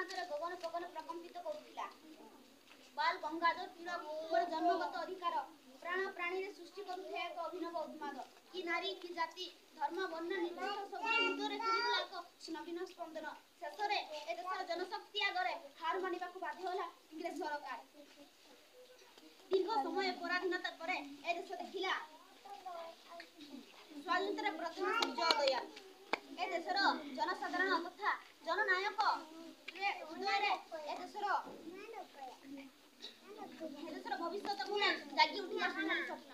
ଆନନ୍ଦରେ ଗଗନ ପଗନ ପ୍ରକମ୍ପିତ କରୁଥିଲା। ବାଲ ଗଙ୍ଗାଧର ତିଳକଙ୍କର ଜନ୍ମଗତ ଅଧିକାର ପ୍ରାଣ ପ୍ରାଣୀରେ ସୃଷ୍ଟି କରୁଥିବା ଏକ ଅଭିନବ ଉନ୍ମାଦ। କି ନାରୀ କି ଜାତି ଧର୍ମ ବର୍ଣ୍ଣ ନିର୍ଦ୍ଦିଷ୍ଟ ସବୁରେ ହୃଦୟରେ ଖେଳିଥିଲା ଏକ ନବୀନ ସ୍ପନ୍ଦନ। ଶେଷରେ ଏ ଦେଶର ଜନଶକ୍ତି ଆଗରେ ହାର ମାନିବାକୁ ବାଧ୍ୟ ହେଲା ଇଂରେଜ ସରକାର। ଦୀର୍ଘ ସମୟ ପରାଧୀନତା ପରେ ଏ ଦେଶ ଦେଖିଲା ସ୍ୱାଧୀନତାର ପ୍ରଥମ ସୂର୍ଯ୍ୟୋଦୟ। ଏ ଦେଶର ଜନସାଧାରଣ ତଥା ଜନନାୟକ ହୃଦୟରେ ଏ ଦେଶର ଭବିଷ୍ୟତକୁ ନେଇ ଜାଗି ଉଠିଲା ସୁନେଲି ସ୍ୱପ୍ନ।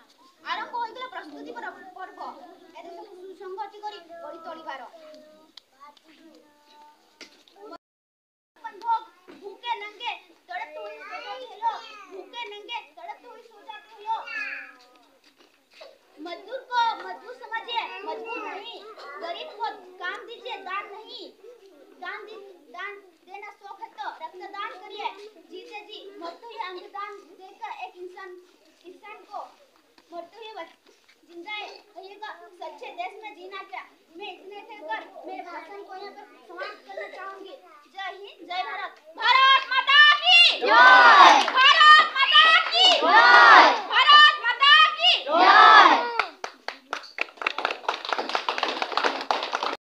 ଆରମ୍ଭ ହୋଇଥିଲା ପ୍ରସ୍ତୁତି ପର୍ବ ଏ ଦେଶକୁ ସୁସଂଗଠି କରି ଗଢ଼ି ତୋଳିବାର। भूखे नंगे तड़पते हुए सो जाते हैं लोग, भूखे नंगे तड़पते हुए सो जाते हैं लोग। मजदूर को मजदूर समझिए, मजबूर नहीं। गरीब को काम दीजिए, दान नहीं। दान देना शौक है तो रक्तदान करिए। जीते जी मरते हुए अंगदान देकर एक इंसान को मरते हुए जिंदा रहिएगा। सच्चे देश में जीना क्या। मैं इतने कहकर मेरे भाषण को यहाँ पर समाप्त करना चाहूंगी। जय हिंद, जय भारत।